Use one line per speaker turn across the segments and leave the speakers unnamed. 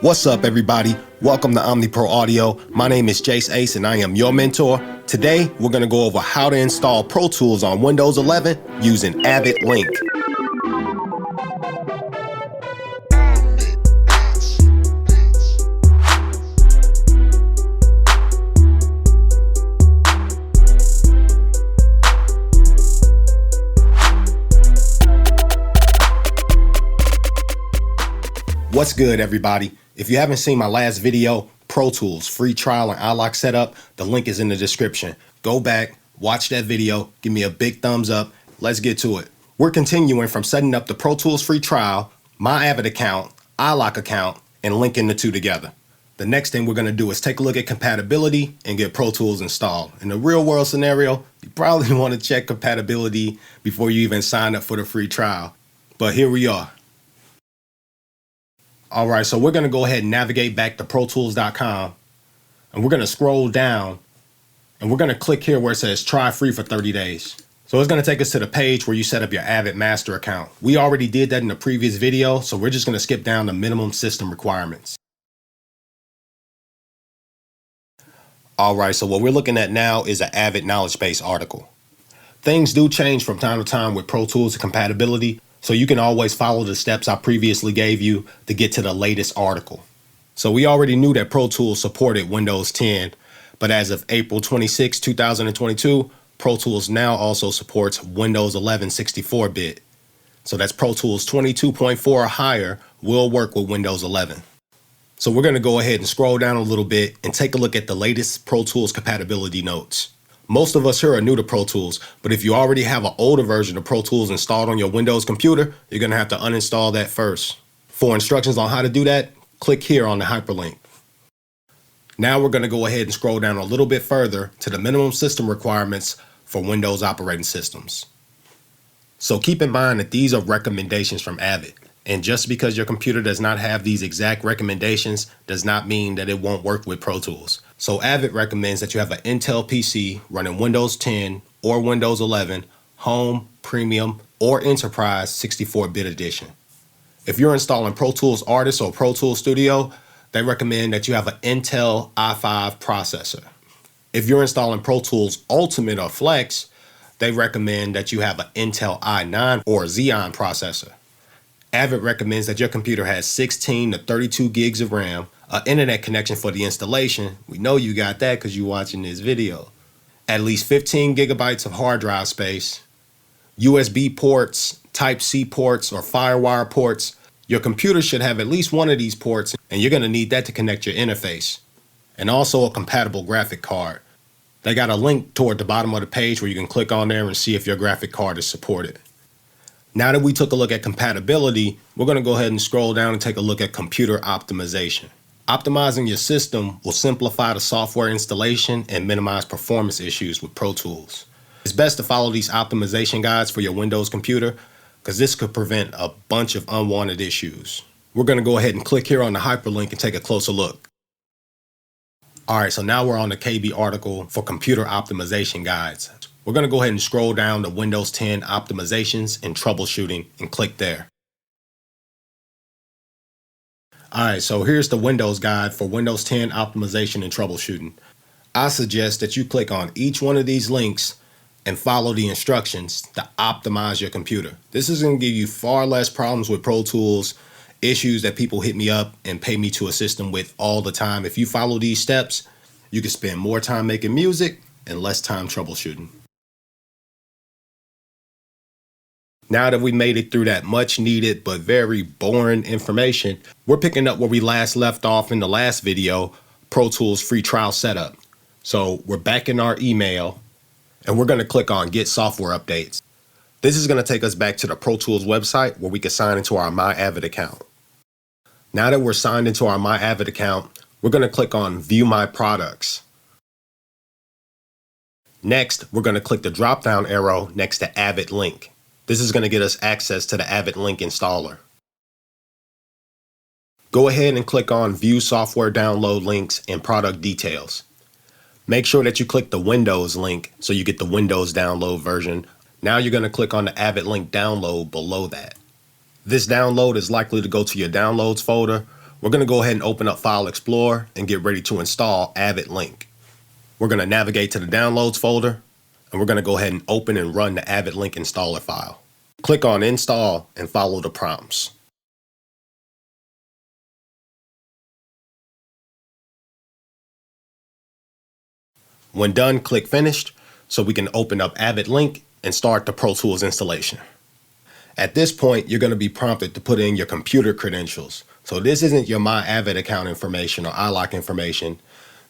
What's up, everybody? Welcome to Omni Pro Audio. My name is Jaceayce and I am your mentor. Today, we're going to go over how to install Pro Tools on Windows 11 using Avid Link. What's good, everybody? If you haven't seen my last video, Pro Tools, free trial and iLock setup, the link is in the description. Go back, watch that video, give me a big thumbs up. Let's get to it. We're continuing from setting up the Pro Tools free trial, my Avid account, iLock account, and linking the two together. The next thing we're going to do is take a look at compatibility and get Pro Tools installed. In the real world scenario, you probably want to check compatibility before you even sign up for the free trial. But here we are. All right, so we're going to go ahead and navigate back to protools.com, and we're going to scroll down, and we're going to click here where it says try free for 30 days. So it's going to take us to the page where you set up your Avid master account. We already did that in the previous video, so we're just going to skip down to minimum system requirements. All right, so what we're looking at now is an Avid knowledge base article. Things do change from time to time with Pro Tools compatibility, so you can always follow the steps I previously gave you to get to the latest article. So we already knew that Pro Tools supported Windows 10, but as of April 26, 2022, Pro Tools now also supports Windows 11 64-bit. So that's Pro Tools 22.4 or higher will work with Windows 11. So we're going to go ahead and scroll down a little bit and take a look at the latest Pro Tools compatibility notes. Most of us here are new to Pro Tools, but if you already have an older version of Pro Tools installed on your Windows computer, you're going to have to uninstall that first. For instructions on how to do that, click here on the hyperlink. Now we're going to go ahead and scroll down a little bit further to the minimum system requirements for Windows operating systems. So keep in mind that these are recommendations from Avid, and just because your computer does not have these exact recommendations does not mean that it won't work with Pro Tools. So Avid recommends that you have an Intel PC running Windows 10 or Windows 11, Home, Premium, or Enterprise 64-bit edition. If you're installing Pro Tools Artist or Pro Tools Studio, they recommend that you have an Intel i5 processor. If you're installing Pro Tools Ultimate or Flex, they recommend that you have an Intel i9 or Xeon processor. Avid recommends that your computer has 16 to 32 gigs of RAM, an internet connection for the installation. We know you got that because you're watching this video. At least 15 gigabytes of hard drive space, USB ports, Type-C ports, or FireWire ports. Your computer should have at least one of these ports, and you're going to need that to connect your interface. And also a compatible graphic card. They got a link toward the bottom of the page where you can click on there and see if your graphic card is supported. Now that we took a look at compatibility, we're going to go ahead and scroll down and take a look at computer optimization. Optimizing your system will simplify the software installation and minimize performance issues with Pro Tools. It's best to follow these optimization guides for your Windows computer because this could prevent a bunch of unwanted issues. We're going to go ahead and click here on the hyperlink and take a closer look. All right, so now we're on the KB article for computer optimization guides. We're going to go ahead and scroll down to Windows 10 optimizations and troubleshooting and click there. All right, so here's the Windows guide for Windows 10 optimization and troubleshooting. I suggest that you click on each one of these links and follow the instructions to optimize your computer. This is going to give you far less problems with Pro Tools, issues that people hit me up and pay me to assist them with all the time. If you follow these steps, you can spend more time making music and less time troubleshooting. Now that we made it through that much needed but very boring information, we're picking up where we last left off in the last video, Pro Tools free trial setup. So we're back in our email and we're going to click on Get Software Updates. This is going to take us back to the Pro Tools website where we can sign into our My Avid account. Now that we're signed into our My Avid account, we're going to click on View My Products. Next, we're going to click the drop-down arrow next to Avid Link. This is going to get us access to the Avid Link installer. Go ahead and click on View Software Download Links and Product Details. Make sure that you click the Windows link so you get the Windows download version. Now you're going to click on the Avid Link download below that. This download is likely to go to your downloads folder We're going to go ahead and open up File Explorer and get ready to install Avid Link. We're going to navigate to the Downloads folder, and we're going to go ahead and open and run the Avid Link installer file. Click on Install and follow the prompts. When done, click Finished so we can open up Avid Link and start the Pro Tools installation. At this point, you're going to be prompted to put in your computer credentials. So this isn't your My Avid account information or iLock information.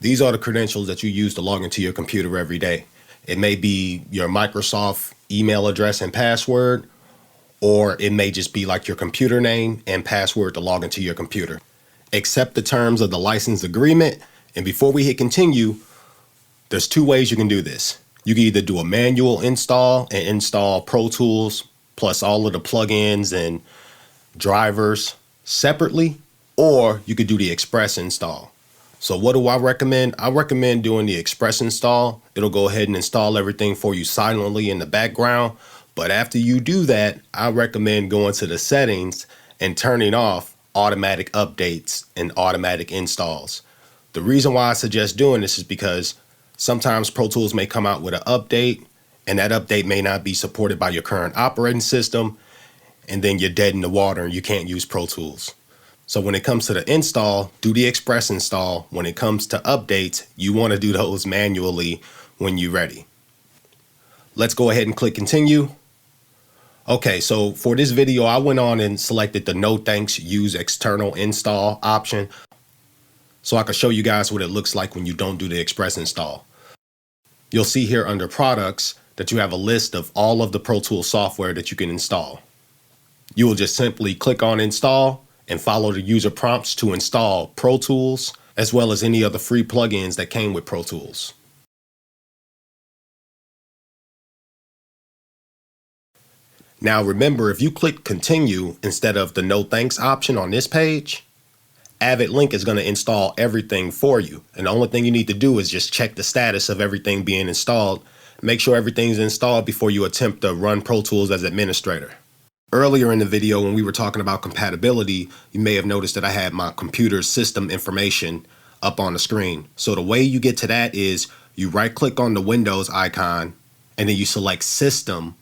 These are the credentials that you use to log into your computer every day. It may be your Microsoft email address and password, or it may just be like your computer name and password to log into your computer. Accept the terms of the license agreement, and before we hit continue, there's two ways you can do this. You can either do a manual install and install Pro Tools plus all of the plugins and drivers separately, or you could do the express install. So what do I recommend? I recommend doing the express install. It'll go ahead and install everything for you silently in the background. But after you do that, I recommend going to the settings and turning off automatic updates and automatic installs. The reason why I suggest doing this is because sometimes Pro Tools may come out with an update, and that update may not be supported by your current operating system, and then you're dead in the water and you can't use Pro Tools. So when it comes to the install, do the express install. When it comes to updates, you want to do those manually when you're ready. Let's go ahead and click continue. Okay, so for this video, I went on and selected the no thanks, use external install option, so I can show you guys what it looks like when you don't do the express install. You'll see here under products that you have a list of all of the Pro Tools software that you can install. You will just simply click on install and follow the user prompts to install Pro Tools, as well as any other free plugins that came with Pro Tools. Now remember, if you click continue instead of the no thanks option on this page, Avid Link is going to install everything for you. And the only thing you need to do is just check the status of everything being installed. Make sure everything's installed before you attempt to run Pro Tools as administrator. Earlier in the video, when we were talking about compatibility, you may have noticed that I had my computer system information up on the screen. So the way you get to that is you right click on the Windows icon and then you select System,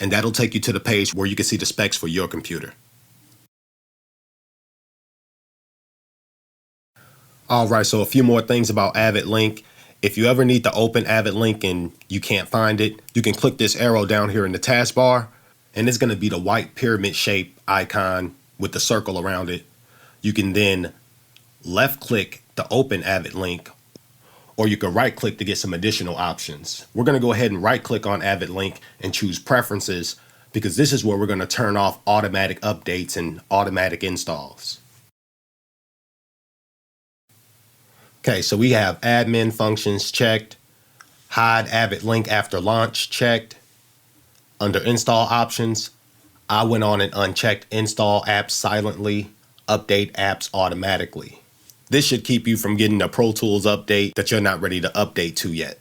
and that'll take you to the page where you can see the specs for your computer. All right, so a few more things about Avid Link. If you ever need to open Avid Link and you can't find it, you can click this arrow down here in the taskbar, and it's going to be the white pyramid shape icon with the circle around it. You can then left click to open Avid Link, or you can right click to get some additional options. We're going to go ahead and right click on Avid Link and choose Preferences, because this is where we're going to turn off automatic updates and automatic installs. Okay, so we have admin functions checked, hide Avid Link after launch checked. Under install options, I went on and unchecked install apps silently, update apps automatically. This should keep you from getting a Pro Tools update that you're not ready to update to yet.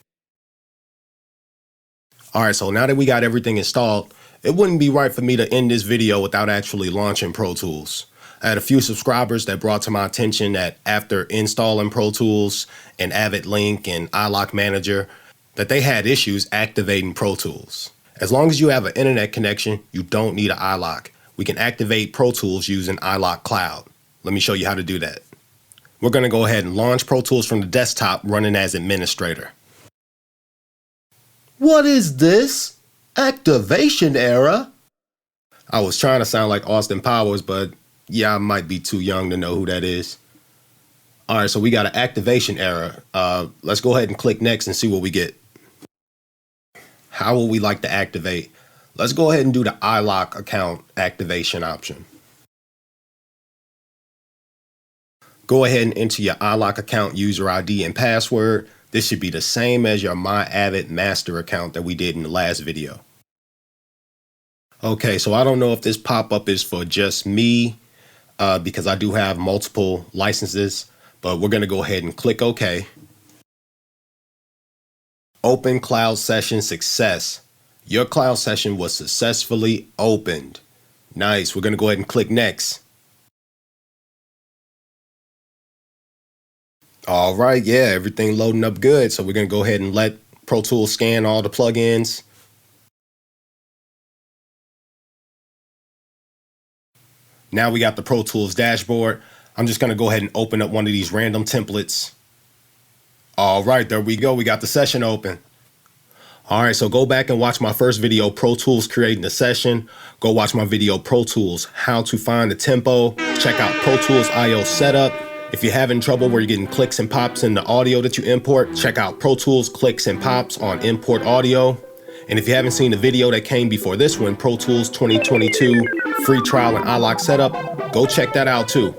All right, so now that we got everything installed, it wouldn't be right for me to end this video without actually launching Pro Tools. I had a few subscribers that brought to my attention that after installing Pro Tools and Avid Link and iLock Manager, that they had issues activating Pro Tools. As long as you have an internet connection, you don't need an iLock. We can activate Pro Tools using iLock Cloud. Let me show you how to do that. We're going to go ahead and launch Pro Tools from the desktop running as administrator. What is this? Activation error? I was trying to sound like Austin Powers, but yeah, I might be too young to know who that is. All right, so we got an activation error. Let's go ahead and click next and see what we get. How will we like to activate? Let's go ahead and do the iLock account activation option. Go ahead and enter your iLock account user ID and password. This should be the same as your My Avid master account that we did in the last video. Okay, so I don't know if this pop-up is for just me because I do have multiple licenses, but we're going to go ahead and click OK. Open cloud session success. Your cloud session was successfully opened. Nice. We're going to go ahead and click next. All right, yeah, everything loading up good. So we're gonna go ahead and let Pro Tools scan all the plugins. Now we got the Pro Tools dashboard. I'm just gonna go ahead and open up one of these random templates. All right, there we go. We got the session open. All right, so go back and watch my first video, Pro Tools creating the session. Go watch my video, Pro Tools, how to find the tempo. Check out Pro Tools IO setup. If you're having trouble where you're getting clicks and pops in the audio that you import, check out Pro Tools clicks and pops on import audio. And if you haven't seen the video that came before this one, Pro Tools 2022 free trial and iLok setup, go check that out too.